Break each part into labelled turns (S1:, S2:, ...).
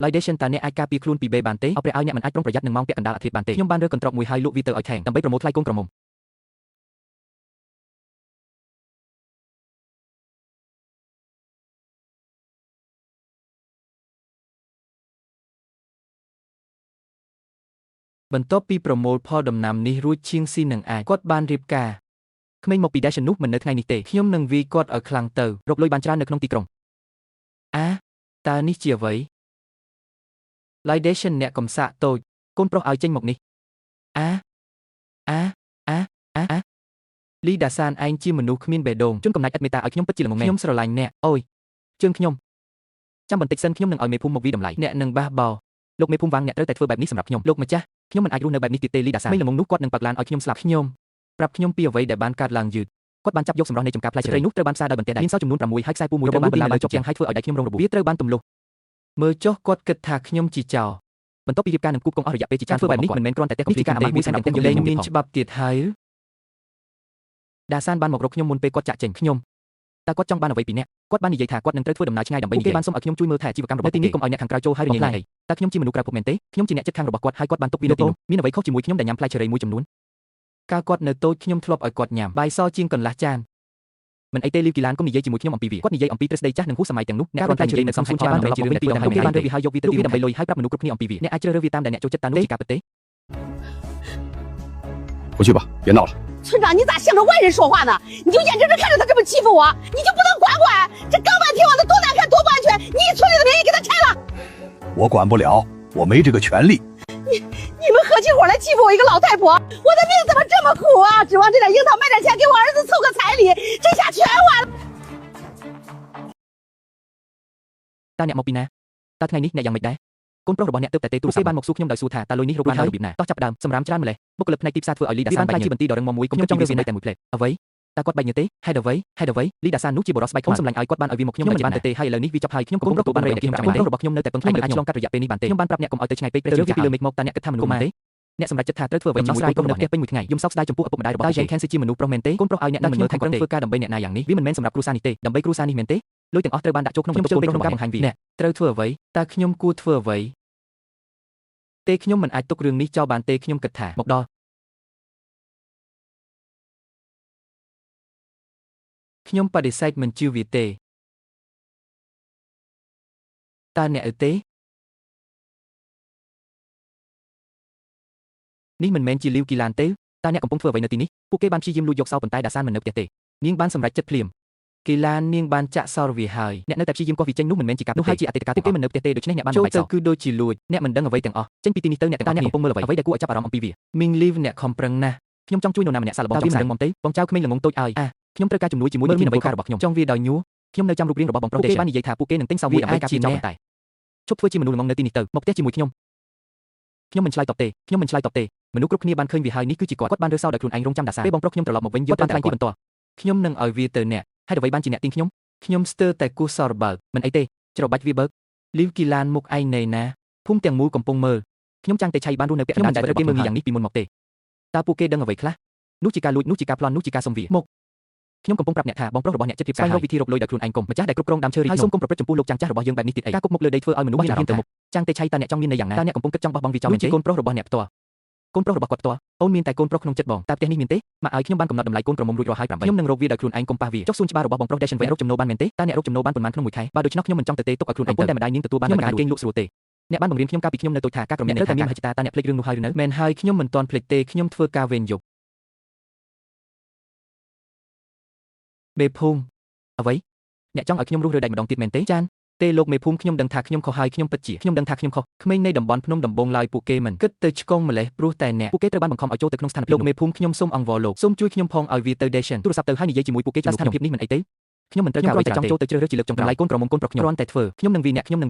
S1: Lidation តាអ្នកអាចការពារខ្លួនពីបេបានទេអោព្រះឲ្យអ្នកមិនអាចប្រុងប្រយ័ត្ននឹងម៉ោងពាក់កណ្ដាលអាធ្រាត្របានទេខ្ញុំបានរើកន្ត្រកមួយហើយលក់វាទៅឲ្យថេងដើម្បីប្រមូលថ្លៃកូនក្រមុំបន្ទាប់ពីប្រមូលផលដំណាំនេះរួចឈៀងស៊ីនឹងអាចគាត់បានរៀបការក្មេងមកពី Dashan នោះមិននៅថ្ងៃនេះទេខ្ញុំនឹងវាយគាត់ឲ្យខ្លាំងទៅរកលុយបានច្រើននៅក្នុងទីក្រុងតើនេះជាអ្វី Lidation អ្នកកំសាកតូចកូនប្រុសឲ្យចេញមកនេះលីដាសានឯងជាមនុស្សគ្មានបេះដូងជនកំណាចឥតមេត្តាឲ្យខ្ញុំពិតជាល្ងងមែនខ្ញុំស្រឡាញ់អ្នកអូយជើងខ្ញុំចាំបន្តិចសិនខ្ញុំនឹងឲ្យមេភូមិមកវិតម្លៃអ្នកនឹងបះបោលោកមេភូមិវាងអ្នកត្រូវតែធ្វើបែបនេះសម្រាប់ខ្ញុំលោកម្ចាស់ខ្ញុំមិនអាចរស់នៅបែបនេះទៀតទេលីដាសានមិនល្ងងនោះគាត់នឹងប៉ាក់ឡានឲ្យខ្ញុំស្លាប់ខ្ញុំប្រាប់ខ្ញុំពីអ្វីដែលបានកើតឡើងយឺតគាត់បានចាប់យកសម្រស់នៃចំការផ្លែឈើនោះត្រូវបានផ្សារដោយបន្ទះដៃមានសោចំនួន6ហើយខ្សែពូមួយត្រូវបានបន្លាដោយជាប់យ៉ាងហើយធ្វើឲ្យដៃខ្ញុំរងរបួសវាត្រូវបានទម្លុះមើលចុះគាត់គិតថាខ្ញុំជាចោរបន្ទាប់ពីរៀបការនឹងគូបកងអស់រយៈពេលជាច្រើនធ្វើបែបនេះមិនមែនគ្រាន់តែទេនេះជាការអាម៉ាស់មួយសម្រាប់ខ្ញុំលេងមានច្បាប់ទៀតហើយដាសានបានមករកខ្ញុំមុនពេលគាត់ចាក់ចេញខ្ញុំតើគាត់ចង់បានអ្វីពីអ្នកគាត់បាននិយាយថាគាត់នឹងត្រូវធ្វើដំណើរឆ្ងាយដើម្បីគេបានសុំឲ្យខ្ញុំជួយមើលថែអាជីវកម្មរបស់ទីនេះកុំឲ្យអ្នកខាងក្រៅចូលហើយរញ៉េណៃតើខ្ញុំជាមនុស្សក្រៅភពមែនទេខ្ញុំជាអ្នកចិត្តខាងរបស់គាត់ហើយគាត់បានទុកវានៅទីនោះមានអ្វីខុសជាមួយខ្ញុំដែលញ៉ាំផ្លែឈើរ៉េមួយចំនួនកាលគាត់នៅតូចខ្ញុំធ្លាប់ឲ្យគាត់ញ៉ាំបាយសជាងកន្លះចានមិនអីទេលីវគីឡានកុំនិយាយជាមួយខ្ញុំអំពីវាគាត់និយាយអំពីទ្រឹស្ដីចាស់និងហួសសម័យទាំងនោះអ្នកគ្រាន់តែនិយាយនៅសំសួនបានត្រឡប់មកវិញពីដងហើយបានរើវាហើយយកវាទៅទីដើម្បីលុយហើយប្រាប់មនុស្សគ្រប់គ្នាអំពីវាអ្នកអាចជ្រើសរើសវាតាមដែលអ្នកចូលចិត្តតើនោះជាការពិតទេ
S2: 回去吧，别闹了。
S3: 村长，你咋向着外人说话呢？你就眼睁睁看着他这么欺负我，你就不能管管？这钢板铁网的多难看，多不安全！你以村里的名义给他拆了。
S2: 我管不了，我没这个权利。
S3: 你们合起伙来欺负我一个老太婆，我的命怎么这么苦啊？指望这点樱桃卖点钱给我儿子凑个彩礼，这下全完了。
S1: តើអ្នកមកពីណាតើថ្ងៃនេះអ្នកយ៉ាងម៉េចដែរកូនប្រុសរបស់អ្នកទើបតែទេទូរស័ព្ទបានមកសួរខ្ញុំដោយសួរថាតើលុយនេះរកបានដោយរបៀបណាតោះចាប់ផ្ដើមសម្រាមច្រើនម្លេះបុគ្គលិកផ្នែកទីផ្សារធ្វើឲ្យលីដាសានបែកញើសបន្ទីដ៏រឹងមាំមួយកុំចង់រើសវានៅតែមួយផ្លេតអ្វីតើគាត់បែកញើសទេហេតុអ្វីលីដាសាននោះជាបរិសុទ្ធស្បែកខ្ញុំសម្លាញ់ឲ្យគាត់បានឲ្យវាមកខ្ញុំមិនបានទេហើយឥឡូវនេះវាចាប់ហើយខ្ញុំកំពុងទទួលបានរយៈពេលខ្ញុំរបស់ខ្ញុំនៅតែពឹងផ្អែកមិនអាចឆ្លងកាត់រយៈពេលនេះបានទេខ្ញុំបានប្រាប់អ្នកកុំឲ្យទៅឆ្ងាយពេកព្រែកពីលើមេឃមកតើអ្នកគិតថាមនុស្សទេអ្នកសម្រាប់ចិត្តថាត្រូវធ្វើអ្វីជាមួយកូននៅផ្ទះពេញមួយថ្ងៃយំសោកស្ដាយចំពោះឪពុកម្ដាយរបស់តែ Jane Cancer ជាមនុស្សប្រុសមែនទេកូនប្រុសឲ្យអ្នកនឹងមើលថែគាត់ធ្វើការដើម្បីអ្នកណាយ៉ាងនេះវាមិនមែនសម្រាប់គ្រួសារនេះទេដើម្បីគ្រួសារនេះមែនទេលុយទាំងអស់ត្រូវបានដាក់ចូលក្នុងបន្ទុកកូនក្នុងការបង្ហាញវាអ្នកត្រូវធ្វើអ្វីតើខ្ញុំគួរធ្វើអ្វីទេខ្ញុំមិនអាចទុករឿងនេះចោលបានទេខ្ញុំគិតថាមកដល់ខ្ញុំបដិសេធមិនជឿវាទេតើអ្នកអើទេនេះមិនមែនជាលីវគីឡានទេតើអ្នកកំពុងធ្វើអ្វីនៅទីនេះពួកគេបានព្យាយាមលួចយកសោប៉ុន្តែដាសានមិននៅផ្ទះទេនាងបានសម្រេចចិត្តភ្លាមគីឡាននាងបានចាក់សោរវាហើយអ្នកនៅតែព្យាយាមកោះវាចេញនោះមិនមែនជាការនោះហើយជាអតីតកាលពួកគេមិននៅផ្ទះទេដូច្នេះអ្នកបានចូលទៅគឺដូចជាលួចអ្នកមិនដឹងអ្វីទាំងអស់ចេញពីទីនេះទៅអ្នកទាំងអស់កំពុងមើលអ្វីដែលគួរឲ្យចាប់អារម្មណ៍អំពីវាមីងលីវអ្នកខំប្រឹងណាស់ខ្ញុំចង់ជួយនរណាម្នាក់សាកល្បងចង់សាកមុំទេបងចៅក្មេងល្ងងតូចឲ្យខ្ញុំត្រូវការជំនួយជាមួយវិធានអ្វីការរបស់ខ្ញុំចង់វាដោយញួរខ្ញុំនៅចាំរូបរាងរបស់បងប្រុសទេបាននិយាយថាពួកគេនឹងទិញសោវាដើម្បីការពារចោលតែជប់ធ្វើជាមនុស្សល្ងងនៅទីនេះទៅមកផ្ទះជាមួយខ្ញុំមិនឆ្លើយតបទេមនុស្សគ្រប់គ្នាបានឃើញវាហើយនេះគឺជាគាត់បានរើសោដោយខ្លួនឯងរងចាំដាសាពេលបងប្រុសខ្ញុំត្រឡប់មកវិញយកបានថ្លែងពីបន្ទាល់ខ្ញុំនឹងឲ្យវាទៅអ្នកហើយអ្វីបានជាអ្នកទាញខ្ញុំស្ទើរតែគោះសរបើកមិនអីទេច្របាច់វាបើកលីវគីឡានមុខឯងណែណាភូមិទាំងមូលកំពុងមើលខ្ញុំចាំតែឆៃបានរស់នៅពាក់កណ្ដាលតែគេមើលងាយយ៉ាងនេះពីមុនមកទេតើពួកគេដឹងអ្វីខ្លះនោះជាការលួចនោះជាការប្លន់នោះជាការសុំវាមកខ្ញុំកំពុងប្រាប់អ្នកថាបងប្រុសរបស់អ្នកចិត្តរៀបការហើយវិធីរកលុយដោយខ្លួនឯងកុំម្ចាស់ដែលគ្រប់គ្រងដើមឈើរីហើយសូមកុំប្រព្រឹត្តចំពោះលោកចាស់របស់យើងបែបនេះទៀតអីការគប់មុខលើដីធ្វើឲ្យមនុស្សមានអារម្មណ៍ទៅមុខចាំតែឆៃតើអ្នកចង់មាននៅយ៉ាងណាតើអ្នកកំពុងគិតចង់បោះបង់វាចោលមែនទេកូនប្រុសរបស់អ្នកផ្ទាល់កូនប្រុសរបស់គាត់ផ្ទាល់អូនមានតែកូនប្រុសក្នុងចិត្តបងតើផ្ទះនេះមានទេមកឲ្យខ្ញុំបានកំណត់តម្លៃកូនក្រមុំរួចរាល់ហើយ8ខ្ញុំនឹងរកវាដោយខ្លួនឯងកុំប៉ះវាចុះសួនច្បាររបស់បងប្រុស Dashan វិញរកចំណូលបានមែនទេតើអ្នករកចំណូលបានប៉ុន្មានក្នុងមួយខែបើដូច្នោះខ្ញុំមិនចង់ទៅទេទុកឲ្យខ្លួនឯងទៅតែម្ដាយនាងទទួលបានការគេងលក់ស្រួលទេអ្នកបានបង្រៀនខ្ញុំកាលពីខ្ញុំនៅតូចថាការក្រមាត្រូវតែមានមហិច្ឆតាតើអ្នកភ្លេចរឿងនោះហើយឬនៅមែនហើយខ្ញុំមិនទាន់ភ្លេចទេខ្ញុំធ្វើការវេនយប់មេភូមិអ្វីអ្នកចង់ឲ្យខ្ញុំរស់រើដៃម្ដងទៀតមែនទេចានទេលោកមេភូមិខ្ញុំដឹងថាខ្ញុំខុសហើយខ្ញុំពិតជាខ្ញុំដឹងថាខ្ញុំខុសក្មេងនៃតំបន់ភ្នំដំបងឡើយពួកគេមិនគិតទៅឆ្កងម្លេះព្រោះតែអ្នកពួកគេត្រូវបានបង្ខំឲ្យចូលទៅក្នុងស្ថានភាពលោកមេភូមិខ្ញុំសូមអង្វរលោកសូមជួយខ្ញុំផងឲ្យវាទៅ Dashan ទូរស័ព្ទទៅហើយនិយាយជាមួយពួកគេចំស្ថានភាពនេះមិនអីទេខ្ញុំមិនត្រូវការតែចង់ចូលទៅជ្រើសរើសជាលើកចុងក្រោយកូនក្រមុំកូនប្រុសខ្ញុំគ្រាន់តែធ្វើខ្ញុំនឹងវាអ្ន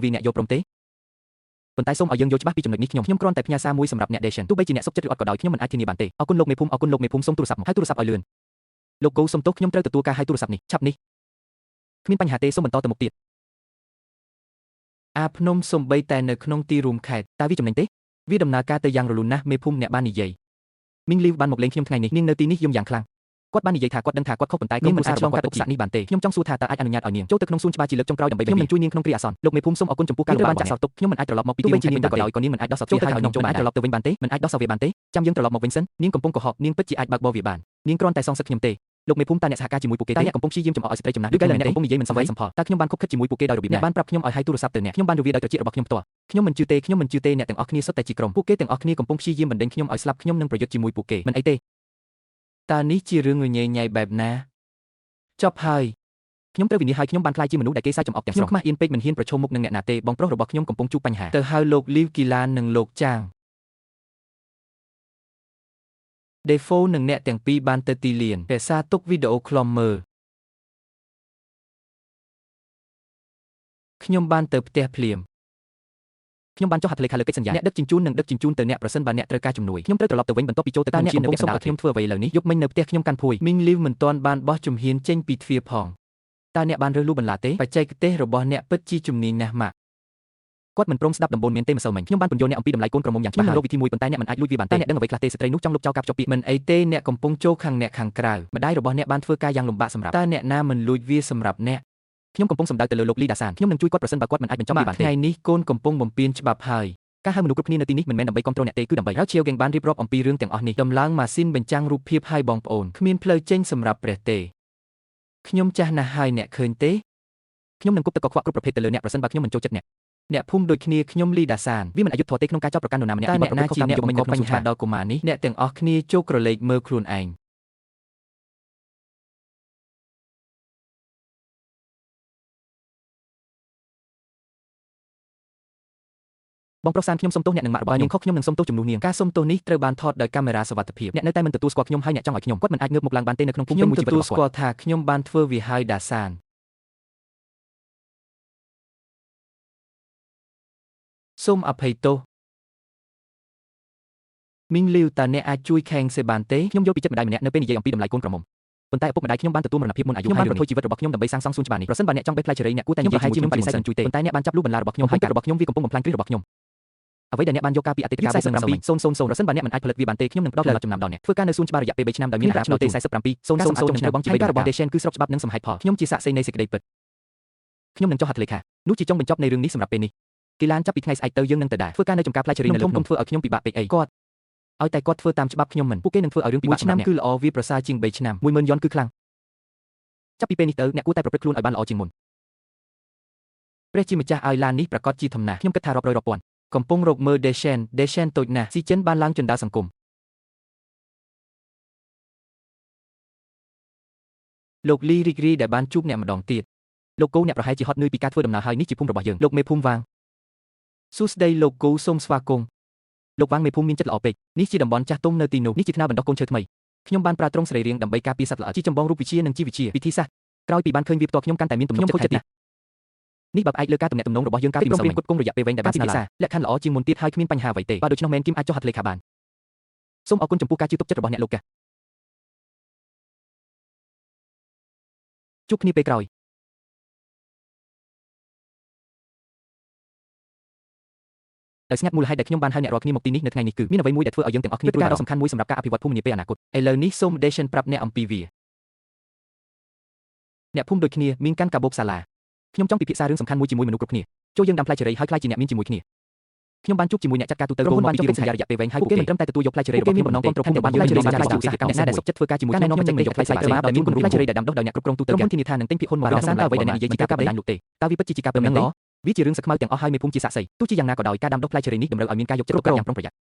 S1: កយកព្រមទេប៉ុន្តែសូមឲ្យយើងយល់ច្បាស់ពីចំណុចនេះខ្ញុំគ្រាន់តែផ្ញើសារមួយសម្រាប់អ្នក Dashan ទោះបីជាអ្នកសុខចិត្តឬអត់ក៏ដោយខ្ញុំមិនអាចធានាបានទេអរគុណលោកមេភូមិសូមទូរស័ព្ទមកហើយទូរស័ព្ទឲ្យលឿនលោកគូសុំទោសខ្ញុំត្រូវទទួលការហើយទូរស័ព្ទនេះឆាប់នេះគ្មានបញ្ហាទេសូមបន្តទៅមុខទៀតភ្នំសំបីតែនៅក្នុងទីរួមខេត្តតើវាចំណេញទេវាដំណើរការទៅយ៉ាងរលូនណាស់មេភូមិអ្នកបាននិយាយមីងលីវបានមកលេងខ្ញុំថ្ងៃនេះនាងនៅទីនេះយំយ៉ាងខ្លាំង គាត់បាននិយាយថាគាត់ដឹងថាគាត់ខុសប៉ុន្តែខ្ញុំមិនអាចឆ្លងកាត់ឧបសគ្គនេះបានទេខ្ញុំចង់សួរថាតើអាចអនុញ្ញាតឲ្យនាងចូលទៅក្នុងសួនច្បារជាលើកចុងក្រោយដើម្បីខ្ញុំនឹងជួយនាងក្នុងគ្រាអាសន្នលោកមេភូមិសូមអរគុណចំពោះការលំបាករបស់អ្នកខ្ញុំមិនអាចត្រឡប់មកពីទីនោះជានាងក៏ដោយក៏នាងមិនអាចដោះសោតវាឲ្យខ្ញុំចូលបានត្រឡប់ទៅវិញបានទេមិនអាចដោះសោតវាបានទេចាំយើងត្រឡប់មកវិញសិននាងកំពុងកុហកនាងពិតជាអាចបើកបរវាបាននាងគ្រាន់តែសងសឹកខ្ញុំទេលោកមេភូមិតើអ្នកសហការជាមួយពួកគេតើអ្នកកំពុងព្យាយាមចំអកឲ្យស្ត្រីចំណាស់ឬក៏អ្នកកំពុងនិយាយមិនសមវ័យសមផលតើខ្ញុំបានខុបខិតជាមួយពួកគេដោយរបៀបណាបានប្រាប់ខ្ញុំឲ្យឲ្យទូរស័ព្ទទៅអ្នកខ្ញុំបានរវាដោយត្រចៀករបស់ខ្ញុំផ្ទាល់ខ្ញុំមិនជឿទេអ្នកទាំងអស់គ្នាសុទ្ធតែជាក្រុមពួកគេទាំងអស់គ្នាកំពុងព្យាយាមបណ្ដេញខ្ញុំឲ្យស្លាប់ខ្ញុំនឹងប្រយុទ្ធជាមួយពួកគេមិនអីទេតើនេះជារឿងងញ៉េញ៉ៃបែបណាចប់ហើយខ្ញុំត្រូវវិនិច្ឆ័យខ្ញុំបានខ្លាចជាមនុស្សដែលគេសើចចំអកទាំងស្រុងខ្ញុំខ្មាស់អៀនពេកមិនហ៊ានប្រឈមមុខនឹងអ្នកណាទេបងប្រុសរបស់ខ្ញុំកំពុងជួបបញ្ហាទៅហៅលោកលីវគីឡាននិងលោកចាងដេហ្វូនិងអ្នកទាំងពីរបានទៅទីលានរក្សាទុកវីដេអូខ្លុំមើលខ្ញុំបានទៅផ្ទះភ្លាមខ្ញុំបានចុះហត្ថលេខាលើកិច្ចសន្យាអ្នកដឹកជញ្ជូននឹងដឹកជញ្ជូនទៅអ្នកប្រសិនបើអ្នកត្រូវការជំនួយខ្ញុំត្រូវត្រឡប់ទៅវិញបន្ទាប់ពីចូលទៅកម្ពុជានៅពេលដែលខ្ញុំធ្វើអ្វីលើនេះយប់មិញនៅផ្ទះខ្ញុំកាន់ភួយមីងលីវមិនទាន់បានបោះជំហានចេញពីទ្វារផងតើអ្នកបានរើសលូបន្លាទេបច្ចេកទេសរបស់អ្នកពិតជាជំនាញណាស់ម៉ាក់គាត់មិនព្រមស្ដាប់ដំបូន្មានទេម្សិលមិញខ្ញុំបានពន្យល់អ្នកអំពីតម្លៃកូនក្រមុំយ៉ាងច្បាស់ហើយរកវិធីមួយប៉ុន្តែអ្នកមិនអាចលួចវាបានទេអ្នកដឹងអ្វីខ្លះទេស្ត្រីនោះចង់លុបចោលការភ្ជាប់ពាក្យមិនអីទេអ្នកកំពុងចូលខាងអ្នកខាងក្រៅម្ដាយរបស់អ្នកបានធ្វើការយ៉ាងលំបាកសម្រាប់តើអ្នកណាមិនលួចវាសម្រាប់អ្នកខ្ញុំកំពុងសម្ដៅទៅលើលោកលីដាសានខ្ញុំនឹងជួយគាត់ប្រសិនបើគាត់មិនអាចបញ្ចប់វាបានទេថ្ងៃនេះកូនកំពុងបំពេញច្បាប់ហើយការហៅមនុស្សគ្រប់គ្នានៅទីនេះមិនមែនដើម្បីគ្រប់គ្រងអ្នកទេគឺដើម្បីរកជាវហ្គេងបានរៀបរាប់អំពីរឿងទាំងអស់នេះដំឡើងម៉ាស៊ីនបញ្ចាំងរូបភាពឲ្យបងប្អូនគ្មានផ្លូវចេញសម្រាប់ព្រះទេខ្ញុំចាស់ណាស់ហើយអ្នកឃើញទេខ្ញុំនឹងគប់ទឹកកខ្វក់គ្រប់ប្រភេទទៅលើអ្នកប្រសិនបើខ្ញុំមិនចូលចិត្តអ្នកភូមិដូចគ្នាខ្ញុំលីដាសានវាមិនអយុត្តិធម៌ទេក្នុងការចោទប្រកាន់នរណាម្នាក់ពីបទប្រព្រឹត្តខុសតាមយកមកបញ្ហាដល់កុមារនេះអ្នកទាំងអស់គ្នាចូលក្រឡេកមើលខ្លួនឯងបងប្រុសសានខ្ញុំសុំទោសអ្នកនឹងម៉ាក់របស់នាងខុសខ្ញុំនឹងសុំទោសជំនួសនាងការសុំទោសនេះត្រូវបានថតដោយកាមេរ៉ាសុវត្ថិភាពអ្នកនៅតែមិនទទួលស្គាល់ខ្ញុំហើយអ្នកចង់ឲ្យខ្ញុំគាត់មិនអាចងើបមុខឡើងបានទេនៅក្នុងភូមិខ្ញុំទទួលស្គាល់ថាខ្ញុំបានធ្វើវាហើយដាសានសូមអភ័យទោសមីងលីវតើអ្នកអាចជួយខេងសេបានទេខ្ញុំយល់ពីចិត្តម្ដាយម្នាក់នៅពេលនិយាយអំពីតម្លៃកូនក្រមុំប៉ុន្តែឪពុកម្ដាយខ្ញុំបានទទួលមរណភាពមុនអាយុខ្ញុំបានប្រថុយជីវិតរបស់ខ្ញុំដើម្បីសាងសង់សួនច្បារនេះប្រសិនបើអ្នកចង់បេះផ្លែចេរីអ្នកគួរតែនិយាយជាមួយខ្ញុំបដិសេធមិនជួយទេប៉ុន្តែអ្នកបានចាប់លូបន្លារបស់ខ្ញុំហើយការរបស់ខ្ញុំវាកំពុងបំផ្លាញគ្រឹះរបស់ខ្ញុំអ្វីដែលអ្នកបានយកការពីអតីតកាល47 000ប្រសិនបើអ្នកមិនអាចផលិតវាបានទេខ្ញុំនឹងផ្ដល់ចំណាំដល់អ្នកធ្វើការនៅសួនច្បាររយៈពេល3ឆ្នាំដោយមានប្រាក់ចំណូលទេ47 000ឆ្នាំបងជីវិតរបស់ Deshen គឺស្របច្បាប់និងសមហេតុផលខ្ញុំជាសាក្សីនៃសេចក្តីពិតខ្ញុំនឹងចុះហត្ថលេខានោះជាចុងបញ្ចប់នៃរឿងនេះសម្រាប់ពេលនេះគីឡានចាប់ពីថ្ងៃស្អែកទៅយើងនឹងទៅដែរធ្វើការនៅចំការផ្លែចេរីនៅលើខ្ញុំធ្វើឲ្យខ្ញុំពិបាកពេកអីគាត់ឲ្យតែគាត់ធ្វើតាមច្បាប់ខ្ញុំមិនពួកគេនឹងធ្វើឲ្យរឿងពិបាកឆ្នាំគឺល្អវាប្រសើរជាង3ឆ្នាំ10000យ៉នគឺខ្លាំងចាប់ពីពេលនេះទៅអ្នកគួរតែប្រព្រឹត្តខ្លួនឲ្យបានល្អជាងមុនព្រះជាម្ចាស់ឲ្យឡាននេះប្រកាសជាធំណាស់ខ្ញុំគិតថារាប់រយរាប់ពាន់កំពុងរកមើល Deshen តូចណាស់ស៊ីចិនបានឡើងជណ្ដើរសង្គមលោកលីរីករាយដែលបានជួបអ្នកម្ដងទៀតលោកគូអ្នកប្រហែលជាហត់នឿយពីការធ្វើដំណើរហើយនេះជាភូមិរបស់យើងលោកមេភូមិវាងសួស្ដីលោកគូសូមស្វាគមន៍លោកវាងមេភូមិមានចិត្តល្អពេកនេះជាតំបន់ចាស់ទុំនៅទីនោះនេះជាថ្នាលបណ្ដុះកូនឈើថ្មីខ្ញុំបានប្រើទ្រង់សរីរាង្គដើម្បីការពារសត្វល្អិតជាចម្បងរូបវិទ្យានិងជីវវិទ្យាវិធីសាស្ត្រក្រោយពីបានឃើញវាផ្ទាល់ខ្ញុំកាន់តែមានទំនុកចិត្តណាស់នេះបើផ្អែកលើការទំនាក់ទំនងរបស់យើងកាលពីម្សិលមិញគ្រប់គ្រងរយៈពេលវែងដែលបានស្នើឡើងលក្ខខណ្ឌល្អជាងមុនទៀតហើយគ្មានបញ្ហាអ្វីទេបើដូច្នោះមែនគីមអាចចុះហត្ថលេខាបានសូមអរគុណចំពោះការជឿទុកចិត្តរបស់អ្នកលោកជួបគ្នាពេលក្រោយដោយស្ងាត់មូលហេតុដែលខ្ញុំបានហៅអ្នករាល់គ្នាមកទីនេះនៅថ្ងៃនេះគឺមានអ្វីមួយដែលធ្វើឲ្យយើងទាំងអស់គ្នាព្រួយបារម្ភដ៏សំខាន់មួយសម្រាប់ការអភិវឌ្ឍភូមិនាពេលអនាគតឥឡូវនេះសូម Deshen ប្រាប់អ្នកអំពីវាអ្នកភូមិដូចគ្នាមានកាន់កាបូបសាឡាខ្ញុំចង់ពិភាក្សារឿងសំខាន់មួយជាមួយមនុស្សគ្រប់គ្នាចូលយើងដាំផ្លែចេរីហើយខ្លាចជាអ្នកមានជាមួយគ្នាខ្ញុំបានជួបជាមួយអ្នកចាត់ការទូទៅរួមបានពីរឿងសន្យារយៈពេលវែងហើយពួកគេមិនត្រឹមតែទទួលយកផ្លែចេរីរបស់ខ្ញុំបំណងគ្រប់គ្រងទាំងបានផ្លែចេរីបានផ្លែចេរីសហគមន៍អ្នកដែលសុខចិត្តធ្វើការជាមួយខ្ញុំខ្ញុំមិនយកផ្លែចេរីដែលមានគំរូផ្លែចេរីដែលដាំដុះដោយអ្នកគ្រប់គ្រងទូទៅខ្ញុំធានាថានឹងទិញភាគហ៊ុនមកដល់សានតើអ្វីដែលអ្នកនិយាយជាការបណ្ដាញលោកទេតើវាពិតជាការពិតមែនទេវាជារឿងសឹកខ្មៅទាំងអស់ហើយមេភូមិជាសាក្សីទោះជាយ៉ាងណាក៏ដោយការដាំដុះផ្លែចេរីនេះតម្រូវឲ្យមានការយកចិត្តទុកដាក់យ៉ាងប្រុងប្រយ័ត្ន